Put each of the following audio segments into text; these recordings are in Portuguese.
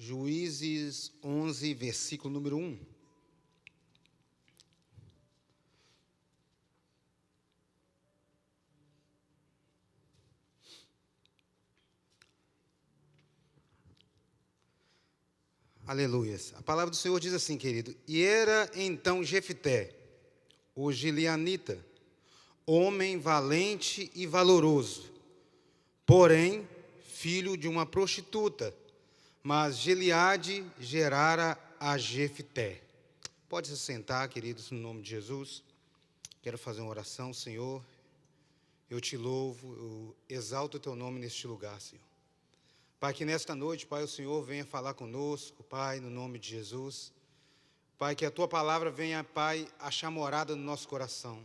Juízes 11, versículo número 1. Aleluias. A palavra do Senhor diz assim, querido: E era então Jefté, o gileanita, homem valente e valoroso, porém filho de uma prostituta, mas Gileade gerara a Jefté. Pode se sentar, queridos, no nome de Jesus. Quero fazer uma oração. Senhor, eu te louvo, eu exalto o teu nome neste lugar, Senhor. Pai, que nesta noite, Pai, o Senhor venha falar conosco, Pai, no nome de Jesus. Pai, que a tua palavra venha, Pai, achar morada no nosso coração.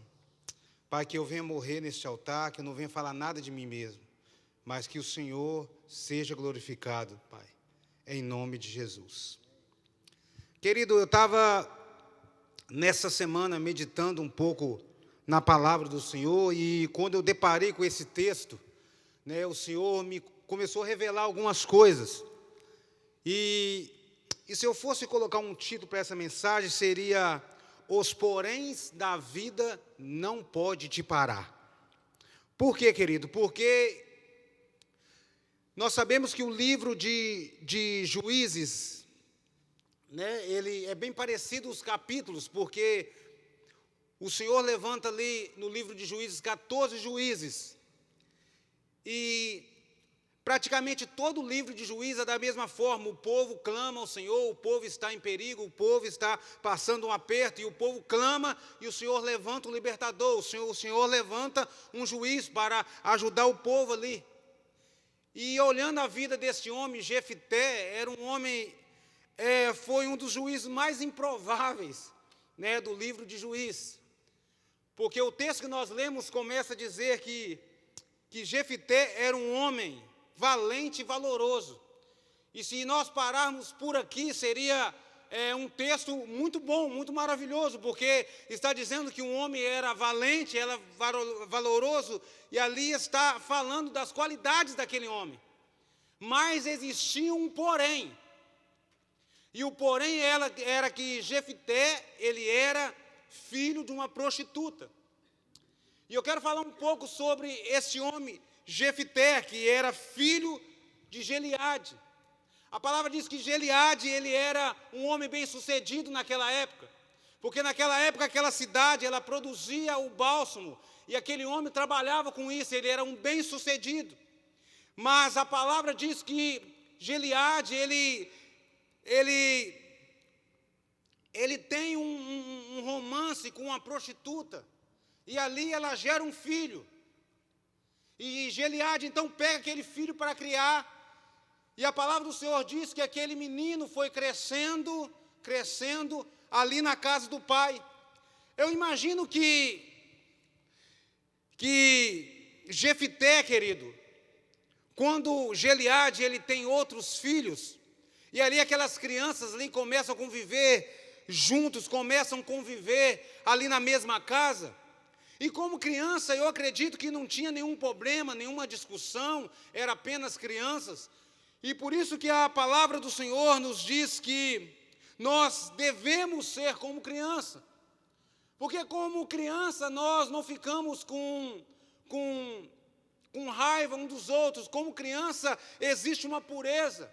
Pai, que eu venha morrer neste altar, que eu não venha falar nada de mim mesmo, mas que o Senhor seja glorificado, Pai, em nome de Jesus. Querido, eu estava nessa semana meditando um pouco na palavra do Senhor e quando eu deparei com esse texto, o Senhor me começou a revelar algumas coisas. E se eu fosse colocar um título para essa mensagem, seria: Os poréns da vida não pode te parar. Por quê, querido? Porque nós sabemos que o livro de Juízes, ele é bem parecido os capítulos, porque o Senhor levanta ali no livro de Juízes 14 juízes. E praticamente todo o livro de Juízes é da mesma forma. O povo clama ao Senhor, o povo está em perigo, o povo está passando um aperto, e o povo clama, e o Senhor levanta um libertador, o Senhor levanta um juiz para ajudar o povo ali. E olhando a vida desse homem, Jefté, era um homem, foi um dos juízes mais improváveis, do livro de Juízes. Porque o texto que nós lemos começa a dizer que Jefté era um homem valente e valoroso. E se nós pararmos por aqui, seria um texto muito bom, muito maravilhoso, porque está dizendo que um homem era valente, era valoroso, e ali está falando das qualidades daquele homem. Mas existia um porém. E o porém era que Jefté, ele era filho de uma prostituta. E eu quero falar um pouco sobre esse homem, Jefté, que era filho de Gileade. A palavra diz que Gileade, ele era um homem bem-sucedido naquela época, porque naquela época aquela cidade, ela produzia o bálsamo, e aquele homem trabalhava com isso, ele era um bem-sucedido. Mas a palavra diz que Gileade, ele tem um romance com uma prostituta, e ali ela gera um filho. E Gileade então pega aquele filho para criar, e a palavra do Senhor diz que aquele menino foi crescendo ali na casa do pai. Eu imagino que Jefté, querido, quando Gileade ele tem outros filhos, e ali aquelas crianças ali começam a conviver juntos, começam a conviver ali na mesma casa. E como criança, eu acredito que não tinha nenhum problema, nenhuma discussão, era apenas crianças. E por isso que a palavra do Senhor nos diz que nós devemos ser como criança. Porque como criança nós não ficamos com raiva um dos outros. Como criança existe uma pureza.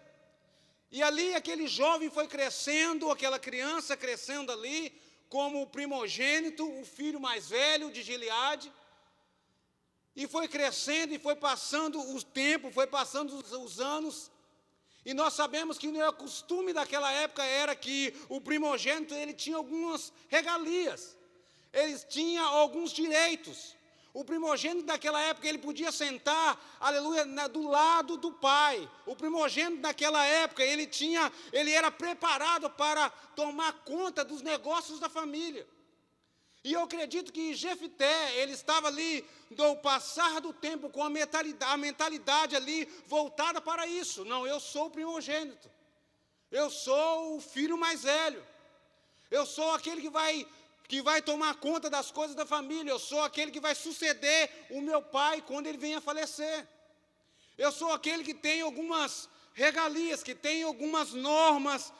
E ali aquele jovem foi crescendo, aquela criança crescendo ali, como o primogênito, o filho mais velho de Gileade, e foi crescendo e foi passando o tempo, foi passando os anos, e nós sabemos que o costume daquela época era que o primogênito ele tinha algumas regalias, ele tinha alguns direitos. O primogênito daquela época, ele podia sentar, aleluia, do lado do pai. O primogênito daquela época, ele era preparado para tomar conta dos negócios da família. E eu acredito que Jefté, ele estava ali, do passar do tempo, com a mentalidade ali, voltada para isso. Não, eu sou o primogênito. Eu sou o filho mais velho. Eu sou aquele que vai tomar conta das coisas da família. Eu sou aquele que vai suceder o meu pai quando ele venha a falecer. Eu sou aquele que tem algumas regalias, que tem algumas normas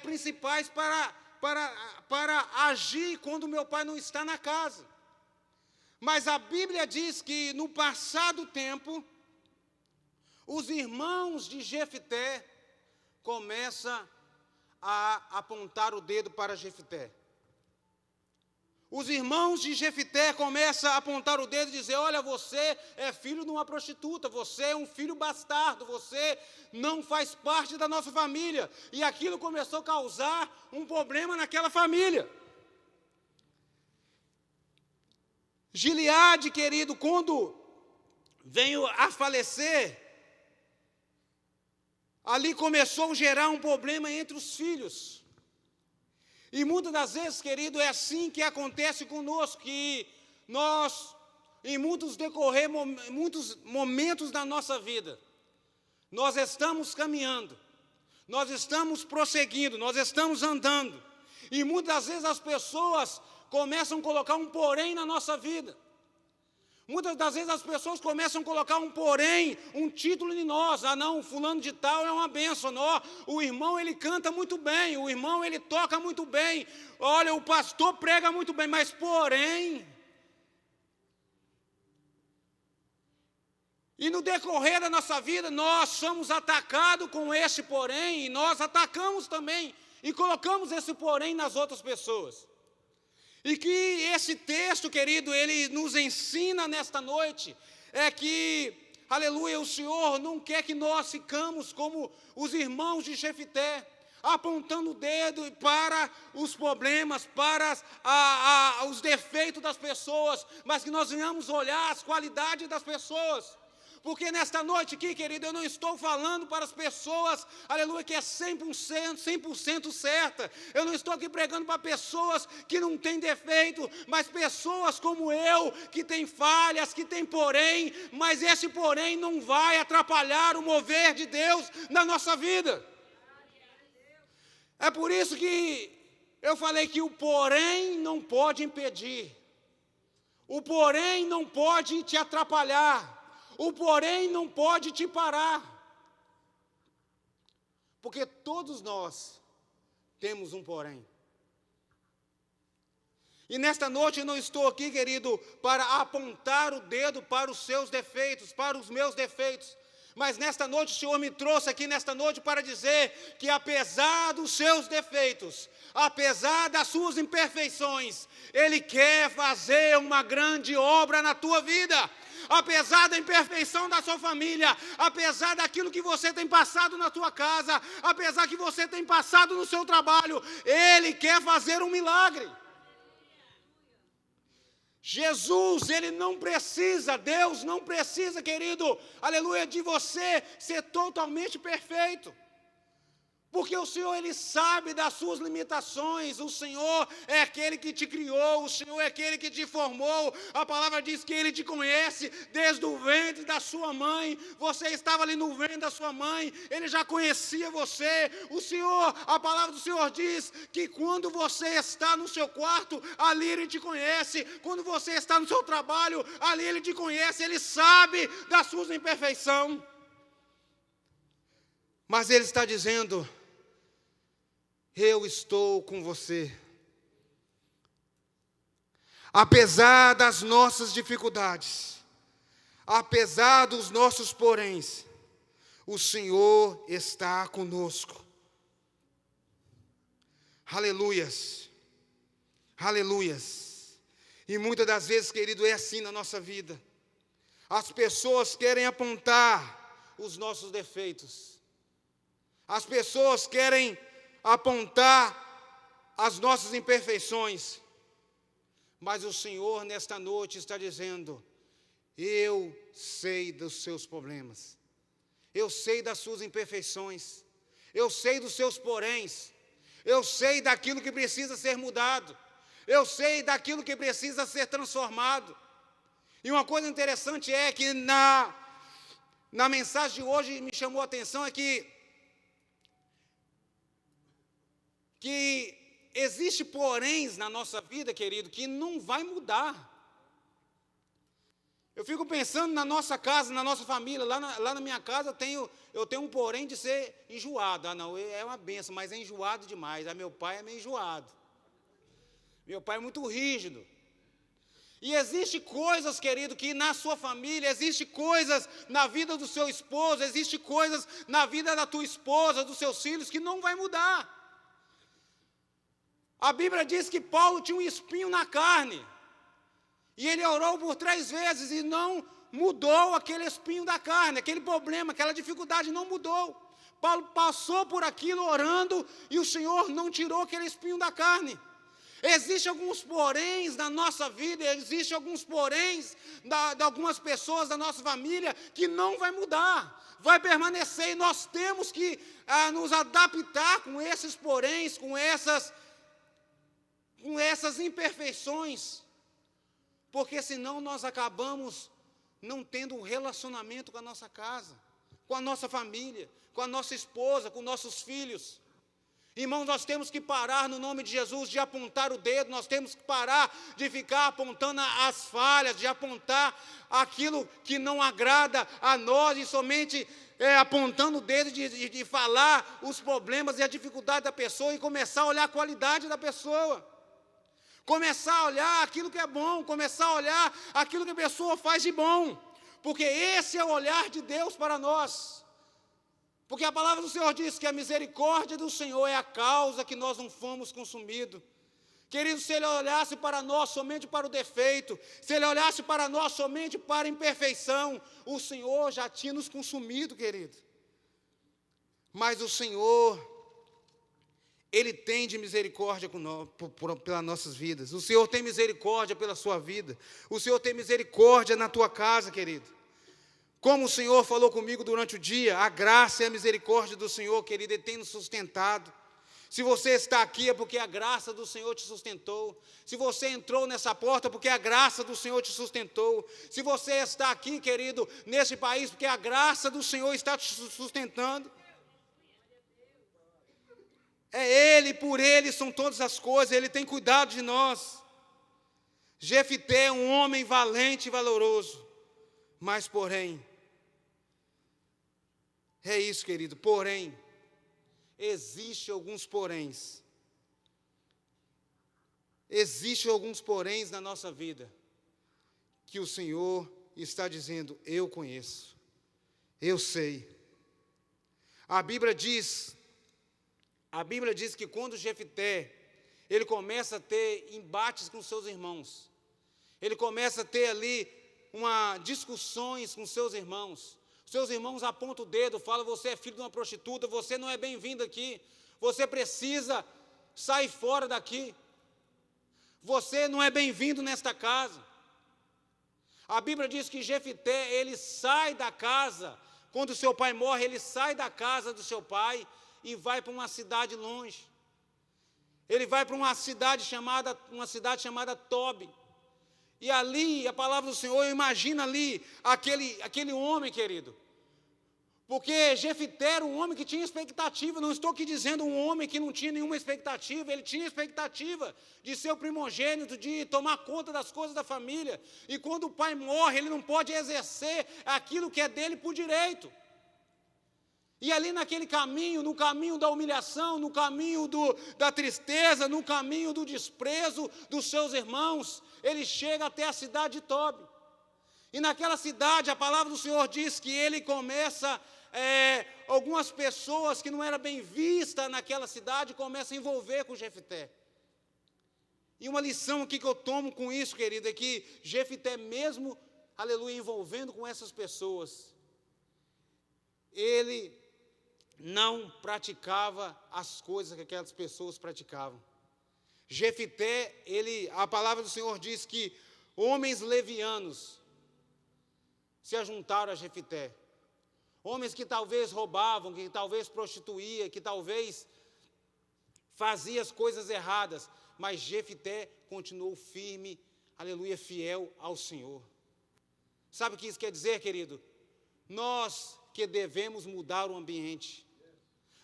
principais para agir quando meu pai não está na casa. Mas a Bíblia diz que no passado tempo, os irmãos de Jefté começam a apontar o dedo para Jefté. Os irmãos de Jefté começam a apontar o dedo e dizer: olha, você é filho de uma prostituta, você é um filho bastardo, você não faz parte da nossa família. E aquilo começou a causar um problema naquela família. Gileade, querido, quando veio a falecer, ali começou a gerar um problema entre os filhos. E muitas das vezes, querido, é assim que acontece conosco, que nós, em muitos momentos da nossa vida, nós estamos caminhando, nós estamos prosseguindo, nós estamos andando, e muitas das vezes as pessoas começam a colocar um porém na nossa vida. Muitas das vezes as pessoas começam a colocar um porém, um título em nós. Ah, não, fulano de tal é uma bênção. Não, o irmão, ele canta muito bem, o irmão, ele toca muito bem. Olha, o pastor prega muito bem, mas porém... E no decorrer da nossa vida, nós somos atacados com esse porém, e nós atacamos também, e colocamos esse porém nas outras pessoas. E que esse texto, querido, ele nos ensina nesta noite, é que, aleluia, o Senhor não quer que nós ficamos como os irmãos de Jefté, apontando o dedo para os problemas, para os defeitos das pessoas, mas que nós venhamos olhar as qualidades das pessoas. Porque nesta noite aqui, querido, eu não estou falando para as pessoas, aleluia, que é 100% certa. Eu não estou aqui pregando para pessoas que não têm defeito, mas pessoas como eu, que têm falhas, que têm porém, mas esse porém não vai atrapalhar o mover de Deus na nossa vida. É por isso que eu falei que o porém não pode impedir, o porém não pode te atrapalhar, o porém não pode te parar, porque todos nós temos um porém. E nesta noite eu não estou aqui, querido, para apontar o dedo para os seus defeitos, para os meus defeitos, mas nesta noite o Senhor me trouxe aqui nesta noite para dizer que apesar dos seus defeitos, apesar das suas imperfeições, Ele quer fazer uma grande obra na tua vida. Apesar da imperfeição da sua família, apesar daquilo que você tem passado na sua casa, apesar que você tem passado no seu trabalho, Ele quer fazer um milagre. Jesus, Ele não precisa, Deus não precisa, querido, aleluia, de você ser totalmente perfeito. Porque o Senhor, Ele sabe das suas limitações, o Senhor é aquele que te criou, o Senhor é aquele que te formou, a palavra diz que Ele te conhece desde o ventre da sua mãe, você estava ali no ventre da sua mãe, Ele já conhecia você, o Senhor, a palavra do Senhor diz que quando você está no seu quarto, ali Ele te conhece, quando você está no seu trabalho, ali Ele te conhece, Ele sabe das suas imperfeições, mas Ele está dizendo: eu estou com você. Apesar das nossas dificuldades, apesar dos nossos poréns, o Senhor está conosco. Aleluias, aleluias. E muitas das vezes, querido, é assim na nossa vida. As pessoas querem apontar os nossos defeitos. As pessoas querem apontar as nossas imperfeições, mas o Senhor nesta noite está dizendo: eu sei dos seus problemas, eu sei das suas imperfeições, eu sei dos seus poréns, eu sei daquilo que precisa ser mudado, eu sei daquilo que precisa ser transformado. E uma coisa interessante é que na mensagem de hoje me chamou a atenção é que existe poréns na nossa vida, querido, que não vai mudar. Eu fico pensando na nossa casa, na nossa família. Lá na minha casa eu tenho um porém de ser enjoado. Ah, não, é uma benção, mas é enjoado demais. Ah, meu pai é meio enjoado. Meu pai é muito rígido. E existe coisas, querido, que na sua família, existe coisas na vida do seu esposo, existe coisas na vida da tua esposa, dos seus filhos, que não vai mudar. A Bíblia diz que Paulo tinha um espinho na carne. E ele orou por 3 vezes e não mudou aquele espinho da carne, aquele problema, aquela dificuldade não mudou. Paulo passou por aquilo orando e o Senhor não tirou aquele espinho da carne. Existem alguns poréns na nossa vida, existem alguns poréns de algumas pessoas da nossa família que não vai mudar, vai permanecer, e nós temos que nos adaptar com esses poréns, com essas imperfeições, porque senão nós acabamos não tendo um relacionamento com a nossa casa, com a nossa família, com a nossa esposa, com nossos filhos. Irmãos, nós temos que parar no nome de Jesus de apontar o dedo, nós temos que parar de ficar apontando as falhas, de apontar aquilo que não agrada a nós e somente apontando o dedo de falar os problemas e a dificuldade da pessoa e começar a olhar a qualidade da pessoa. Começar a olhar aquilo que é bom, começar a olhar aquilo que a pessoa faz de bom, porque esse é o olhar de Deus para nós. Porque a palavra do Senhor diz que a misericórdia do Senhor é a causa que nós não fomos consumidos. Querido, se Ele olhasse para nós somente para o defeito, se Ele olhasse para nós somente para a imperfeição, o Senhor já tinha nos consumido, querido. Mas o Senhor, Ele tem de misericórdia pelas nossas vidas. O Senhor tem misericórdia pela sua vida. O Senhor tem misericórdia na tua casa, querido. Como o Senhor falou comigo durante o dia, a graça e a misericórdia do Senhor, querido, Ele tem nos sustentado. Se você está aqui é porque a graça do Senhor te sustentou. Se você entrou nessa porta é porque a graça do Senhor te sustentou. Se você está aqui, querido, nesse país, porque a graça do Senhor está te sustentando. É Ele, por Ele são todas as coisas, Ele tem cuidado de nós. Jefité é um homem valente e valoroso, mas porém, é isso, querido, porém, existem alguns poréns na nossa vida, que o Senhor está dizendo, eu conheço, eu sei. A Bíblia diz que quando Jefité, ele começa a ter embates com seus irmãos, ele começa a ter ali discussões com seus irmãos apontam o dedo, falam, você é filho de uma prostituta, você não é bem-vindo aqui, você precisa sair fora daqui, você não é bem-vindo nesta casa. A Bíblia diz que Jefité, ele sai da casa, quando seu pai morre, ele sai da casa do seu pai e vai para uma cidade longe. Ele vai para uma cidade chamada Tobi. E ali, a palavra do Senhor, imagina ali aquele homem, querido. Porque Jefité era um homem que tinha expectativa. Não estou aqui dizendo um homem que não tinha nenhuma expectativa. Ele tinha expectativa de ser o primogênito, de tomar conta das coisas da família. E quando o pai morre, ele não pode exercer aquilo que é dele por direito. E ali naquele caminho, no caminho da humilhação, no caminho da tristeza, no caminho do desprezo dos seus irmãos, ele chega até a cidade de Tobi. E naquela cidade, a palavra do Senhor diz que ele começa, algumas pessoas que não eram bem vistas naquela cidade, começam a envolver com Jefité. E uma lição aqui que eu tomo com isso, querido, é que Jefité mesmo, aleluia, envolvendo com essas pessoas, ele não praticava as coisas que aquelas pessoas praticavam. Jefité, a palavra do Senhor diz que homens levianos se ajuntaram a Jefité. Homens que talvez roubavam, que talvez prostituíam, que talvez faziam as coisas erradas, mas Jefité continuou firme, aleluia, fiel ao Senhor. Sabe o que isso quer dizer, querido? Nós que devemos mudar o ambiente.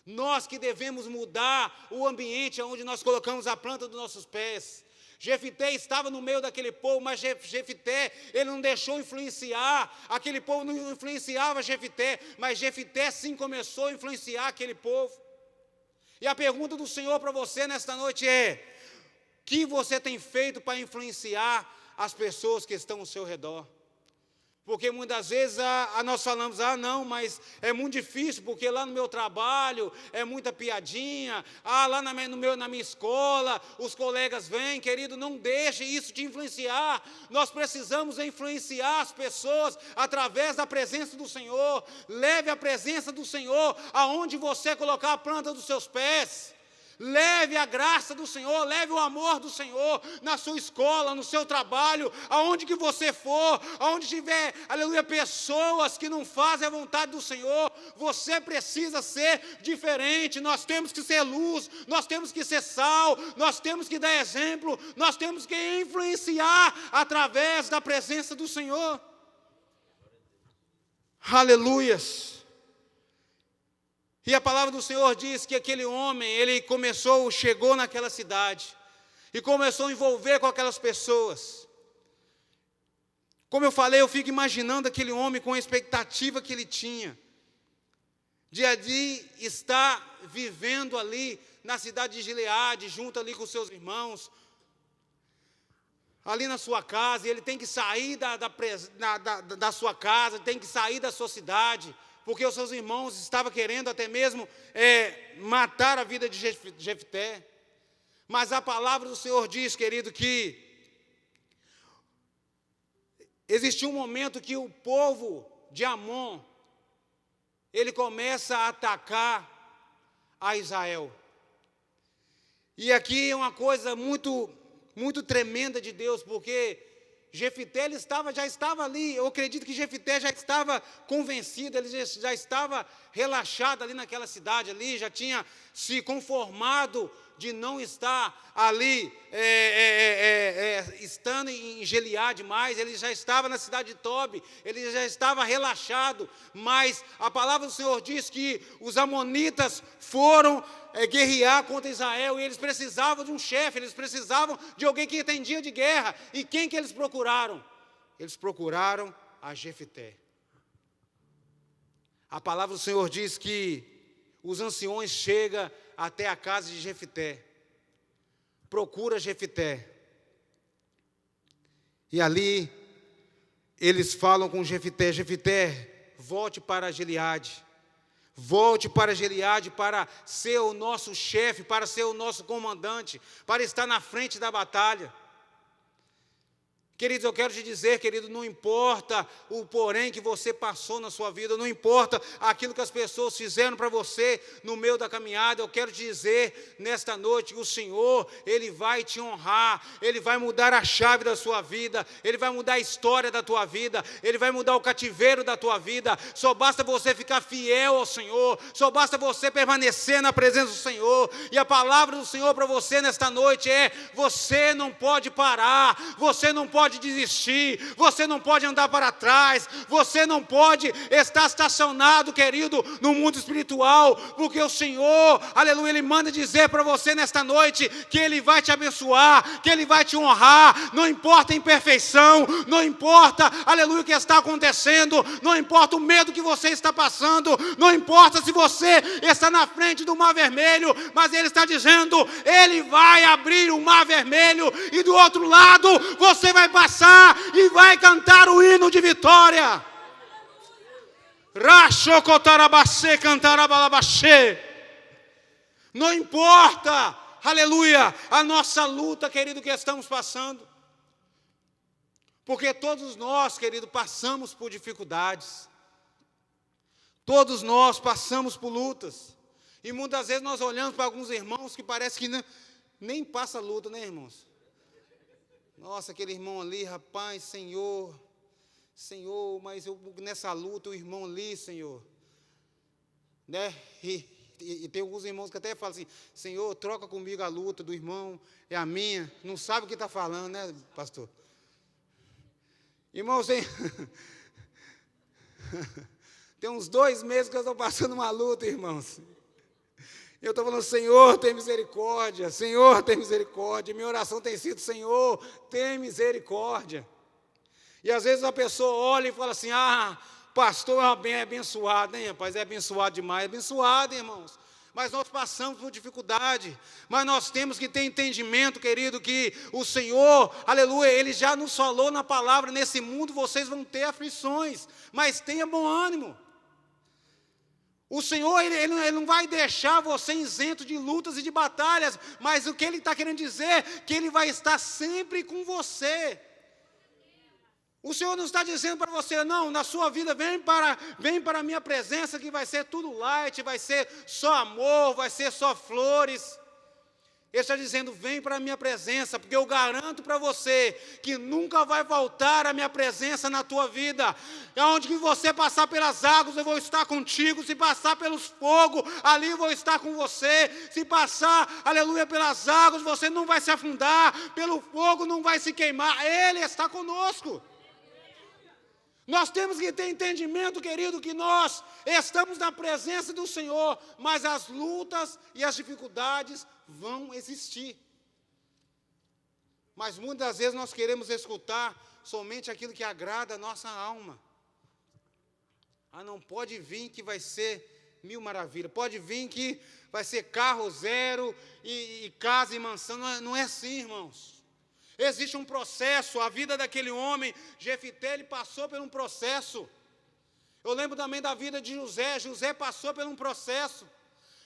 Nós que devemos mudar o ambiente onde nós colocamos a planta dos nossos pés. Jefité estava no meio daquele povo, mas Jefité, ele não deixou influenciar, aquele povo não influenciava Jefité, mas Jefité sim começou a influenciar aquele povo. E a pergunta do Senhor para você nesta noite é: o que você tem feito para influenciar as pessoas que estão ao seu redor? Porque muitas vezes nós falamos, não, mas é muito difícil, porque lá no meu trabalho é muita piadinha, lá na minha escola, os colegas vêm. Querido, não deixe isso te influenciar. Nós precisamos influenciar as pessoas através da presença do Senhor. Leve a presença do Senhor aonde você colocar a planta dos seus pés. Leve a graça do Senhor, leve o amor do Senhor na sua escola, no seu trabalho, aonde que você for, aonde tiver, aleluia, pessoas que não fazem a vontade do Senhor, você precisa ser diferente. Nós temos que ser luz, nós temos que ser sal, nós temos que dar exemplo, nós temos que influenciar através da presença do Senhor. Aleluias. E a palavra do Senhor diz que aquele homem, ele chegou naquela cidade, e começou a envolver com aquelas pessoas. Como eu falei, eu fico imaginando aquele homem com a expectativa que ele tinha, de ali estar vivendo ali na cidade de Gileade, junto ali com seus irmãos, ali na sua casa. E ele tem que sair da sua casa, tem que sair da sua cidade, porque os seus irmãos estavam querendo até mesmo matar a vida de Jefté. Mas a palavra do Senhor diz, querido, que existiu um momento que o povo de Amon, ele começa a atacar a Israel. E aqui é uma coisa muito, muito tremenda de Deus, porque Jefté já estava ali. Eu acredito que Jefté já estava convencido, ele já estava relaxado ali naquela cidade, ali, já tinha se conformado de não estar ali, estando em Gileade mais. Ele já estava na cidade de Tobi, ele já estava relaxado. Mas a palavra do Senhor diz que os amonitas foram guerrear contra Israel, e eles precisavam de um chefe, eles precisavam de alguém que entendia de guerra. E quem que eles procuraram? Eles procuraram a Jefté. A palavra do Senhor diz que os anciões chegam até a casa de Jefté, procura Jefté, e ali eles falam com Jefté: Jefté, volte para Gileade. Volte para Gileade para ser o nosso chefe, para ser o nosso comandante, para estar na frente da batalha. Queridos, eu quero te dizer, querido, não importa o porém que você passou na sua vida, não importa aquilo que as pessoas fizeram para você no meio da caminhada, eu quero te dizer nesta noite que o Senhor, Ele vai te honrar, Ele vai mudar a chave da sua vida, Ele vai mudar a história da tua vida, Ele vai mudar o cativeiro da tua vida. Só basta você ficar fiel ao Senhor, só basta você permanecer na presença do Senhor. E a palavra do Senhor para você nesta noite é: você não pode parar, você não pode desistir, você não pode andar para trás, você não pode estar estacionado, querido, no mundo espiritual, porque o Senhor, aleluia, Ele manda dizer para você nesta noite que Ele vai te abençoar, que Ele vai te honrar. Não importa a imperfeição, não importa, aleluia, o que está acontecendo, não importa o medo que você está passando, não importa se você está na frente do mar vermelho, mas Ele está dizendo: Ele vai abrir o mar vermelho, e do outro lado você vai passar e vai cantar o hino de vitória. Não importa, aleluia, a nossa luta, querido, que estamos passando, porque todos nós, querido, passamos por dificuldades, todos nós passamos por lutas, e muitas vezes nós olhamos para alguns irmãos que parece que nem passa luta, né, irmãos? Nossa, aquele irmão ali, rapaz, Senhor, mas nessa luta, o irmão ali, Senhor, né? E tem alguns irmãos que até falam assim: Senhor, troca comigo a luta do irmão, é a minha. Não sabe o que está falando, né, pastor? Irmãos, tem uns 2 meses que eu estou passando uma luta, irmãos. Eu estou falando, Senhor, tem misericórdia, Senhor, tem misericórdia. Minha oração tem sido, Senhor, tem misericórdia. E às vezes a pessoa olha e fala assim, pastor é bem abençoado, hein, rapaz? É abençoado demais, é abençoado, irmãos. Mas nós passamos por dificuldade, mas nós temos que ter entendimento, querido, que o Senhor, aleluia, Ele já nos falou na palavra, nesse mundo vocês vão ter aflições, mas tenha bom ânimo. O Senhor, ele não vai deixar você isento de lutas e de batalhas, mas o que Ele está querendo dizer, é que Ele vai estar sempre com você. O Senhor não está dizendo para você, não, na sua vida, vem para a minha presença, que vai ser tudo light, vai ser só amor, vai ser só flores. Ele está dizendo, vem para a minha presença, porque eu garanto para você, que nunca vai faltar a minha presença na tua vida. Aonde que você passar pelas águas, eu vou estar contigo. Se passar pelos fogos, ali eu vou estar com você. Se passar, aleluia, pelas águas, você não vai se afundar, pelo fogo não vai se queimar, Ele está conosco. Nós temos que ter entendimento, querido, que nós estamos na presença do Senhor, mas as lutas e as dificuldades vão existir. Mas muitas vezes nós queremos escutar somente aquilo que agrada a nossa alma. Não pode vir que vai ser mil maravilhas, pode vir que vai ser carro zero e casa e mansão, não é assim, irmãos. Existe um processo, a vida daquele homem, Jefité, ele passou por um processo. Eu lembro também da vida de José passou por um processo.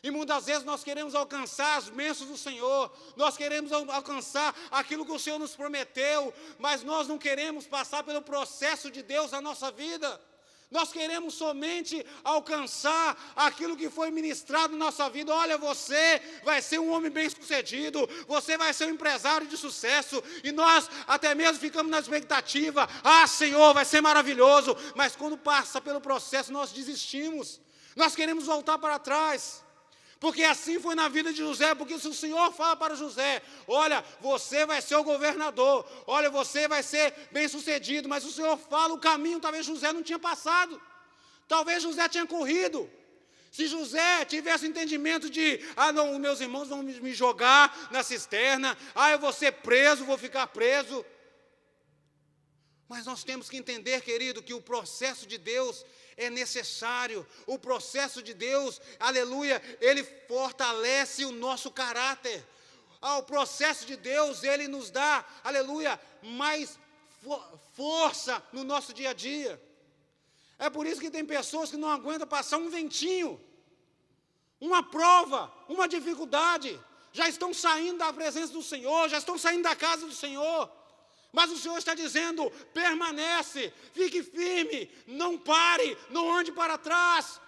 E muitas vezes nós queremos alcançar as bênçãos do Senhor, nós queremos alcançar aquilo que o Senhor nos prometeu, mas nós não queremos passar pelo processo de Deus na nossa vida. Nós queremos somente alcançar aquilo que foi ministrado na nossa vida. Olha, você vai ser um homem bem-sucedido, você vai ser um empresário de sucesso, e nós até mesmo ficamos na expectativa, Senhor, vai ser maravilhoso, mas quando passa pelo processo nós desistimos, nós queremos voltar para trás. Porque assim foi na vida de José, porque se o Senhor fala para José, olha, você vai ser o governador, olha, você vai ser bem-sucedido, mas o Senhor fala o caminho, talvez José não tinha passado, talvez José tinha corrido. Se José tivesse entendimento de, não, meus irmãos vão me jogar na cisterna, eu vou ser preso, vou ficar preso. Mas nós temos que entender, querido, que o processo de Deus é necessário. O processo de Deus, aleluia, ele fortalece o nosso caráter. O processo de Deus, ele nos dá, aleluia, mais força no nosso dia a dia. É por isso que tem pessoas que não aguentam passar um ventinho, uma prova, uma dificuldade, já estão saindo da presença do Senhor, já estão saindo da casa do Senhor. Mas o Senhor está dizendo, permanece, fique firme, não pare, não ande para trás.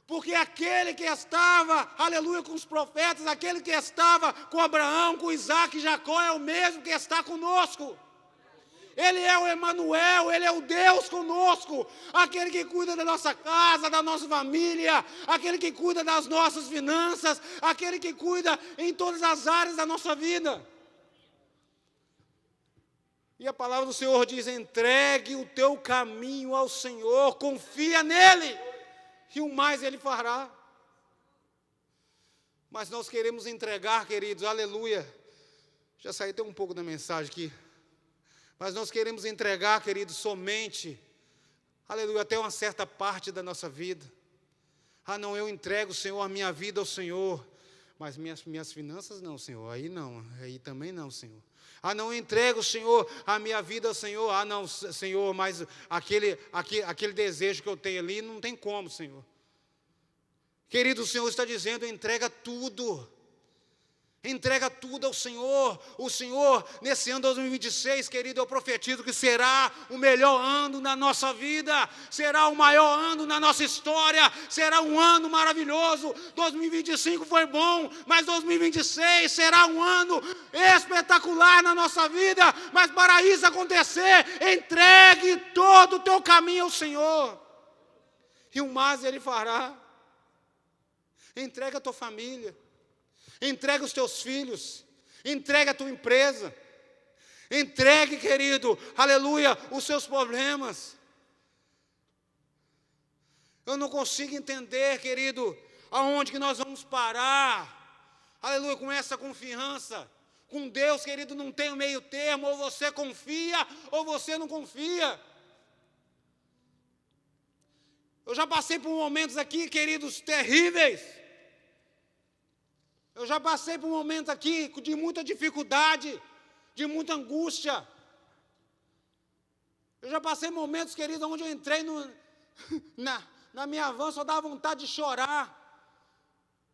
Porque aquele que estava, aleluia, com os profetas, aquele que estava com Abraão, com Isaac e Jacó, é o mesmo que está conosco. Ele é o Emanuel, Ele é o Deus conosco, aquele que cuida da nossa casa, da nossa família, aquele que cuida das nossas finanças, aquele que cuida em todas as áreas da nossa vida. E a palavra do Senhor diz, entregue o teu caminho ao Senhor, confia nele, e o mais Ele fará. Mas nós queremos entregar, queridos, aleluia, já saí até um pouco da mensagem aqui, mas nós queremos entregar, queridos, somente, aleluia, até uma certa parte da nossa vida. Não, eu entrego, Senhor, a minha vida ao Senhor, mas minhas finanças não, Senhor, aí não, aí também não, Senhor. Não, eu entrego, Senhor, a minha vida ao Senhor. Não, Senhor, mas aquele desejo que eu tenho ali, não tem como, Senhor. Querido, o Senhor está dizendo, entrega tudo. Entrega tudo ao Senhor. O Senhor, nesse ano 2026, querido, eu profetizo que será o melhor ano na nossa vida, será o maior ano na nossa história, será um ano maravilhoso. 2025 foi bom, mas 2026 será um ano espetacular na nossa vida. Mas para isso acontecer, entregue todo o teu caminho ao Senhor, e o mais Ele fará. Entrega a tua família, entrega os teus filhos, entrega a tua empresa, entregue, querido, aleluia, os seus problemas. Eu não consigo entender, querido, Aonde que nós vamos parar? Aleluia, com essa confiança. Com Deus, querido, não tem um meio termo. Ou você confia, ou você não confia. Eu já passei por momentos aqui, queridos, terríveis. Eu já passei por momentos aqui de muita dificuldade, de muita angústia. Eu já passei momentos, queridos, onde eu entrei na minha van, só dava vontade de chorar.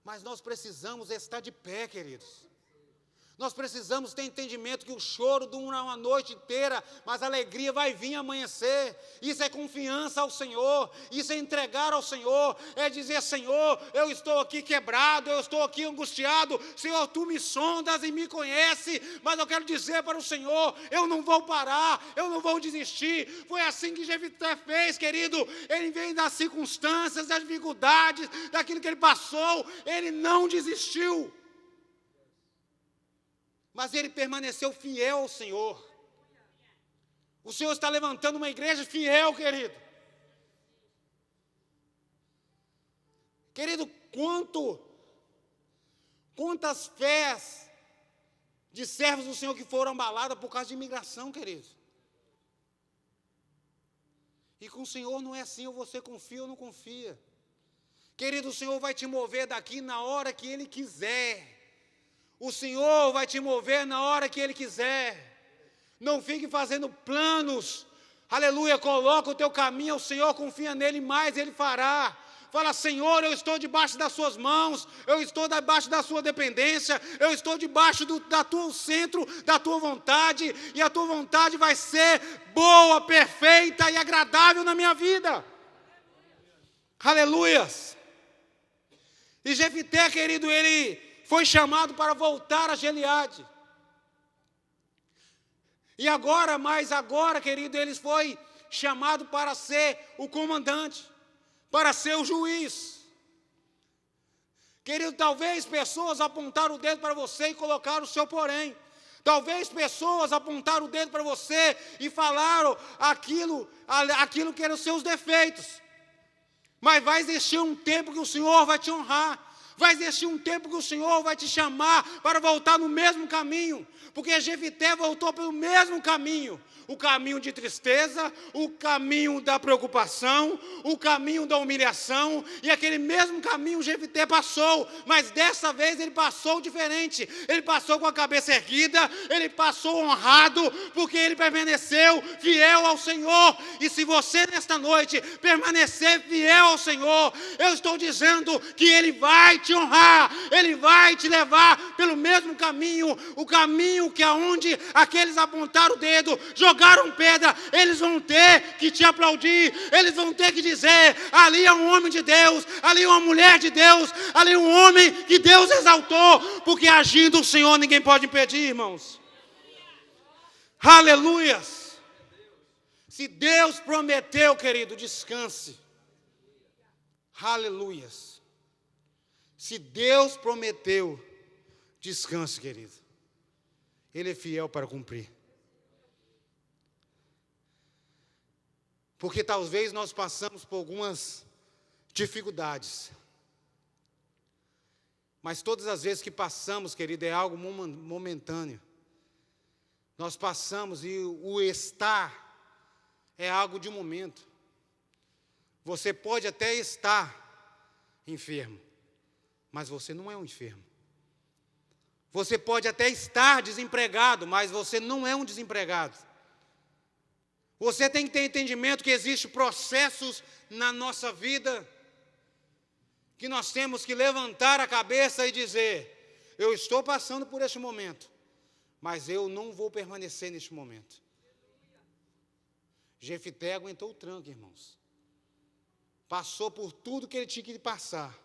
Mas nós precisamos estar de pé, queridos. Nós precisamos ter entendimento que o choro dura uma noite inteira, mas a alegria vai vir amanhecer. Isso é confiança ao Senhor, isso é entregar ao Senhor, é dizer: Senhor, eu estou aqui quebrado, eu estou aqui angustiado, Senhor, Tu me sondas e me conhece, mas eu quero dizer para o Senhor, eu não vou parar, eu não vou desistir. Foi assim que Jefté fez, querido. Ele veio das circunstâncias, das dificuldades, daquilo que ele passou, ele não desistiu. Mas ele permaneceu fiel ao Senhor. O Senhor está levantando uma igreja fiel, querido. Querido, quantas fés de servos do Senhor que foram abaladas por causa de imigração, querido. E com o Senhor não é assim, ou você confia ou não confia. Querido, o Senhor vai te mover daqui na hora que Ele quiser. O Senhor vai te mover na hora que Ele quiser. Não fique fazendo planos. Aleluia, coloca o teu caminho ao Senhor, confia nele mais, Ele fará. Fala: Senhor, eu estou debaixo das suas mãos, eu estou debaixo da sua dependência, eu estou debaixo do centro da tua vontade, e a tua vontade vai ser boa, perfeita e agradável na minha vida. Aleluias. E Jefté, querido, ele foi chamado para voltar a Gileade. E agora, querido, ele foi chamado para ser o comandante, para ser o juiz. Querido, talvez pessoas apontaram o dedo para você e colocaram o seu porém. Talvez pessoas apontaram o dedo para você e falaram aquilo que eram os seus defeitos. Mas vai existir um tempo que o Senhor vai te honrar. Vai existir um tempo que o Senhor vai te chamar para voltar no mesmo caminho, porque Jefté voltou pelo mesmo caminho, o caminho de tristeza, o caminho da preocupação, o caminho da humilhação, e aquele mesmo caminho Jefté passou, mas dessa vez ele passou diferente, ele passou com a cabeça erguida, ele passou honrado, porque ele permaneceu fiel ao Senhor. E se você nesta noite permanecer fiel ao Senhor, eu estou dizendo que Ele vai te honrar, Ele vai te levar pelo mesmo caminho, o caminho que aonde aqueles apontaram o dedo, jogaram pedra, eles vão ter que te aplaudir, eles vão ter que dizer: ali é um homem de Deus, ali é uma mulher de Deus, ali é um homem que Deus exaltou, porque agindo o Senhor ninguém pode impedir, irmãos. Aleluias. Se Deus prometeu, querido, descanse. Aleluias. Se Deus prometeu, descanse, querido. Ele é fiel para cumprir. Porque talvez nós passamos por algumas dificuldades. Mas todas as vezes que passamos, querido, é algo momentâneo. Nós passamos e o estar é algo de um momento. Você pode até estar enfermo, mas você não é um enfermo. Você pode até estar desempregado, mas você não é um desempregado. Você tem que ter entendimento que existem processos na nossa vida que nós temos que levantar a cabeça e dizer: eu estou passando por este momento, mas eu não vou permanecer neste momento. Jefté aguentou o tranco, irmãos. Passou por tudo que ele tinha que passar,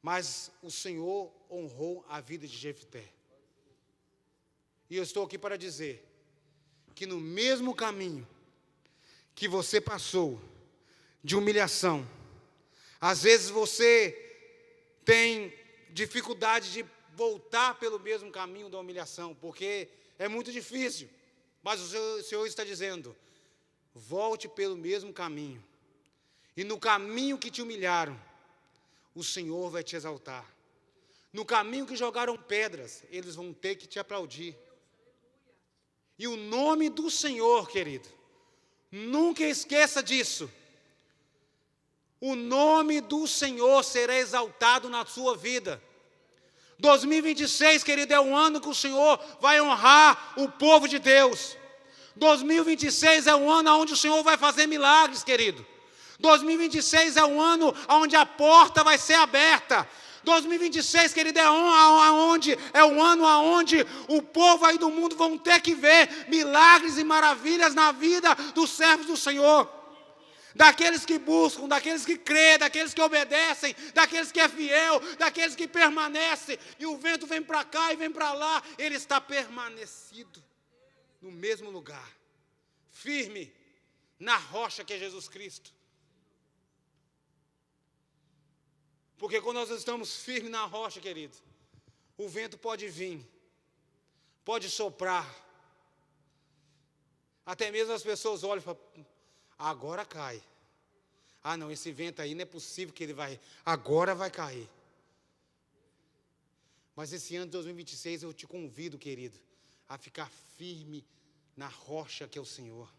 mas o Senhor honrou a vida de Jefté. E eu estou aqui para dizer que no mesmo caminho que você passou de humilhação, às vezes você tem dificuldade de voltar pelo mesmo caminho da humilhação, porque é muito difícil, mas o Senhor está dizendo: volte pelo mesmo caminho. E no caminho que te humilharam, o Senhor vai te exaltar. No caminho que jogaram pedras, eles vão ter que te aplaudir. E o nome do Senhor, querido, nunca esqueça disso. O nome do Senhor será exaltado na sua vida. 2026, querido, é um ano que o Senhor vai honrar o povo de Deus. 2026 é um ano onde o Senhor vai fazer milagres, querido. 2026 é um ano onde a porta vai ser aberta. 2026, querido, é um ano onde o povo aí do mundo vão ter que ver milagres e maravilhas na vida dos servos do Senhor. Daqueles que buscam, daqueles que crêem, daqueles que obedecem, daqueles que é fiel, daqueles que permanecem. E o vento vem para cá e vem para lá, ele está permanecido no mesmo lugar, firme na rocha que é Jesus Cristo. Porque quando nós estamos firmes na rocha, querido, o vento pode vir, pode soprar. Até mesmo as pessoas olham e falam, agora cai. Ah não, esse vento aí não é possível que ele vai, agora vai cair. Mas esse ano de 2026 eu te convido, querido, a ficar firme na rocha que é o Senhor.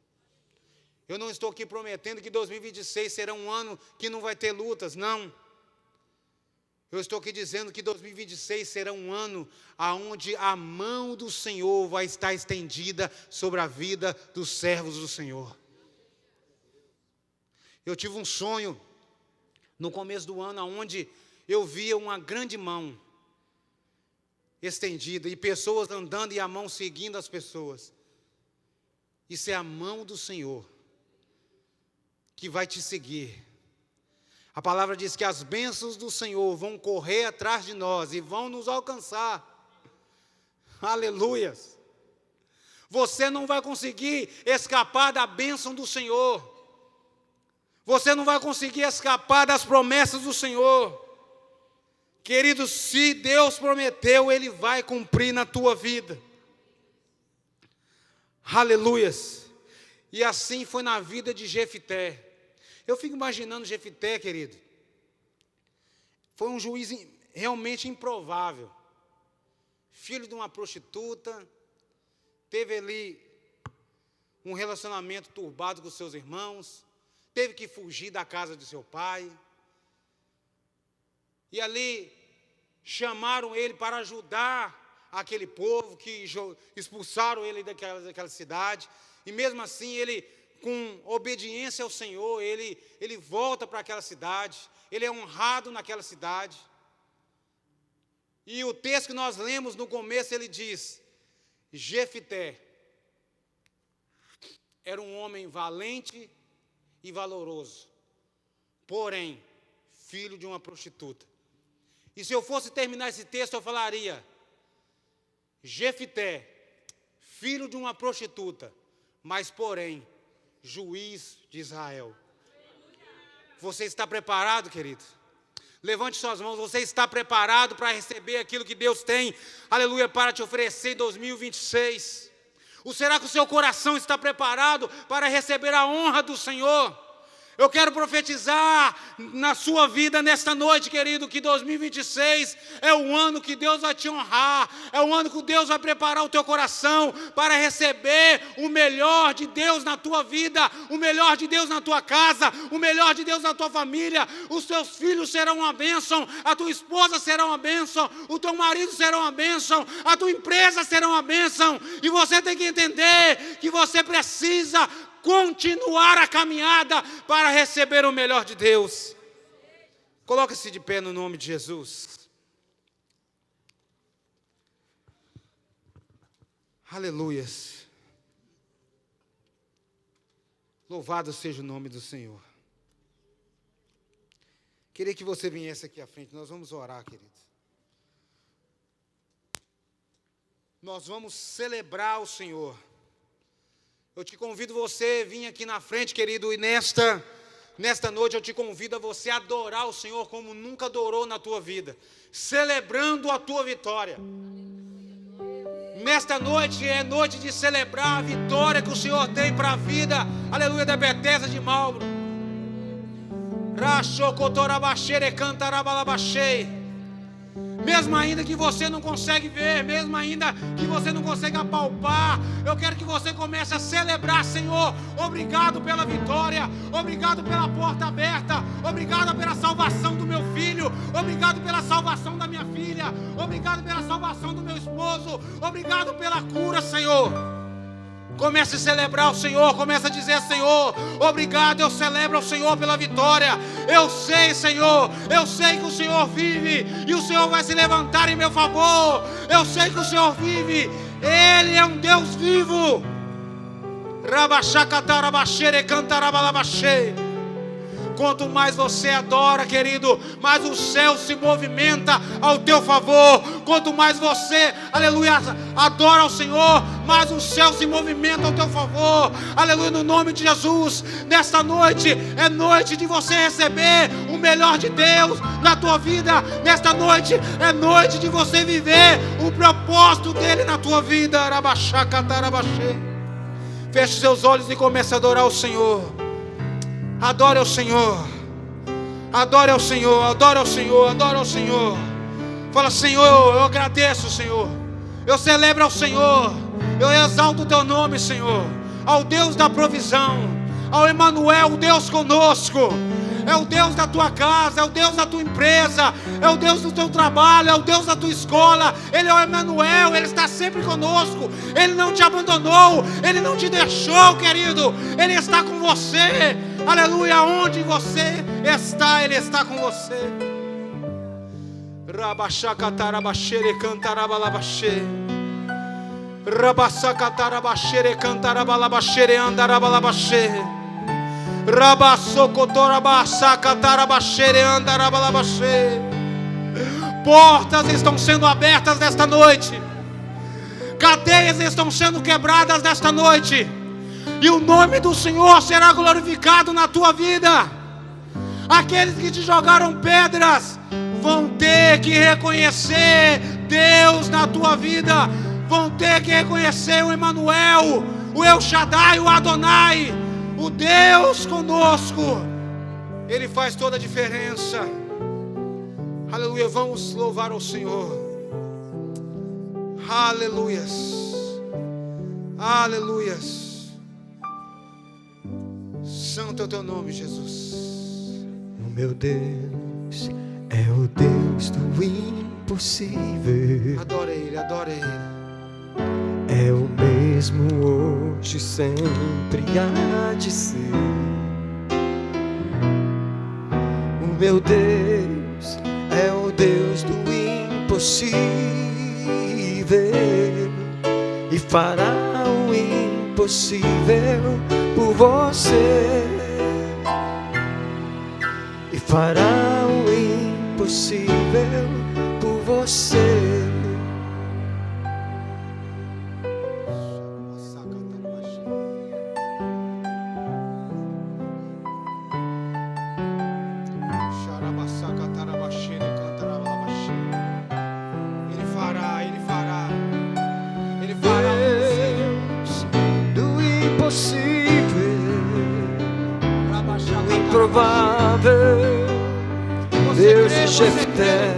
Eu não estou aqui prometendo que 2026 será um ano que não vai ter lutas, não. Eu estou aqui dizendo que 2026 será um ano onde a mão do Senhor vai estar estendida sobre a vida dos servos do Senhor. Eu tive um sonho no começo do ano onde eu via uma grande mão estendida e pessoas andando e a mão seguindo as pessoas. Isso é a mão do Senhor que vai te seguir. A palavra diz que as bênçãos do Senhor vão correr atrás de nós e vão nos alcançar. Aleluias! Você não vai conseguir escapar da bênção do Senhor. Você não vai conseguir escapar das promessas do Senhor. Querido, se Deus prometeu, Ele vai cumprir na tua vida. Aleluias! E assim foi na vida de Jefité. Eu fico imaginando Jefité, querido. Foi um juiz realmente improvável. Filho de uma prostituta. Teve ali um relacionamento turbado com seus irmãos. Teve que fugir da casa de seu pai. E ali chamaram ele para ajudar aquele povo que expulsaram ele daquela cidade. E mesmo assim ele, com obediência ao Senhor, ele volta para aquela cidade, ele é honrado naquela cidade. E o texto que nós lemos no começo, ele diz, Jefité era um homem valente e valoroso, porém, filho de uma prostituta. E se eu fosse terminar esse texto, eu falaria, Jefité, filho de uma prostituta, mas porém, juiz de Israel. Você está preparado, querido? Levante suas mãos, você está preparado para receber aquilo que Deus tem, aleluia, para te oferecer em 2026? Ou será que o seu coração está preparado para receber a honra do Senhor? Eu quero profetizar na sua vida nesta noite, querido, que 2026 é o ano que Deus vai te honrar, é o ano que Deus vai preparar o teu coração para receber o melhor de Deus na tua vida, o melhor de Deus na tua casa, o melhor de Deus na tua família. Os teus filhos serão uma bênção, a tua esposa será uma bênção, o teu marido será uma bênção, a tua empresa será uma bênção, e você tem que entender que você precisa continuar a caminhada para receber o melhor de Deus. Coloque-se de pé no nome de Jesus. Aleluias. Louvado seja o nome do Senhor. Queria que você viesse aqui à frente, nós vamos orar, querido. Nós vamos celebrar o Senhor. Eu te convido você a vir aqui na frente, querido, e nesta noite eu te convido a você adorar o Senhor como nunca adorou na tua vida, celebrando a tua vitória. Nesta noite é noite de celebrar a vitória que o Senhor tem para a vida, aleluia, da Bethesda de Marlboro. Mesmo ainda que você não consegue ver, mesmo ainda que você não consegue apalpar, eu quero que você comece a celebrar, Senhor. Obrigado pela vitória, obrigado pela porta aberta, obrigado pela salvação do meu filho, obrigado pela salvação da minha filha, obrigado pela salvação do meu esposo, obrigado pela cura, Senhor. Comece a celebrar o Senhor, comece a dizer: Senhor, obrigado, eu celebro o Senhor pela vitória. Eu sei, Senhor, eu sei que o Senhor vive e o Senhor vai se levantar em meu favor. Eu sei que o Senhor vive, Ele é um Deus vivo. Quanto mais você adora, querido, mais o céu se movimenta ao teu favor. Quanto mais você, aleluia, adora ao Senhor, mais o céu se movimenta ao teu favor. Aleluia, no nome de Jesus. Nesta noite é noite de você receber o melhor de Deus na tua vida. Nesta noite é noite de você viver o propósito dele na tua vida. Feche seus olhos e comece a adorar o Senhor. Adore ao Senhor, adore ao Senhor, adore ao Senhor, adore ao Senhor. Fala: Senhor, eu agradeço, Senhor. Eu celebro ao Senhor, eu exalto o teu nome, Senhor. Ao Deus da provisão, ao Emanuel, o Deus conosco. É o Deus da tua casa, é o Deus da tua empresa, é o Deus do teu trabalho, é o Deus da tua escola. Ele é o Emanuel, Ele está sempre conosco. Ele não te abandonou, Ele não te deixou, querido. Ele está com você. Aleluia, onde você está, Ele está com você. Rabachacatarabaxere cantarabalabachê. Rabachacatarabaxere cantarabalabachê andarabalabaxê. Portas estão sendo abertas nesta noite, cadeias estão sendo quebradas nesta noite, e o nome do Senhor será glorificado na tua vida. Aqueles que te jogaram pedras vão ter que reconhecer Deus na tua vida, vão ter que reconhecer o Emanuel, o El Shaddai, o Adonai, o Deus conosco. Ele faz toda a diferença. Aleluia, vamos louvar ao Senhor. Aleluias, aleluias. Santo é o teu nome, Jesus. O meu Deus é o Deus do impossível. Adora Ele, adora Ele. É o mesmo hoje, sempre há de ser. O meu Deus é o Deus do impossível e fará o impossível por você. E fará o impossível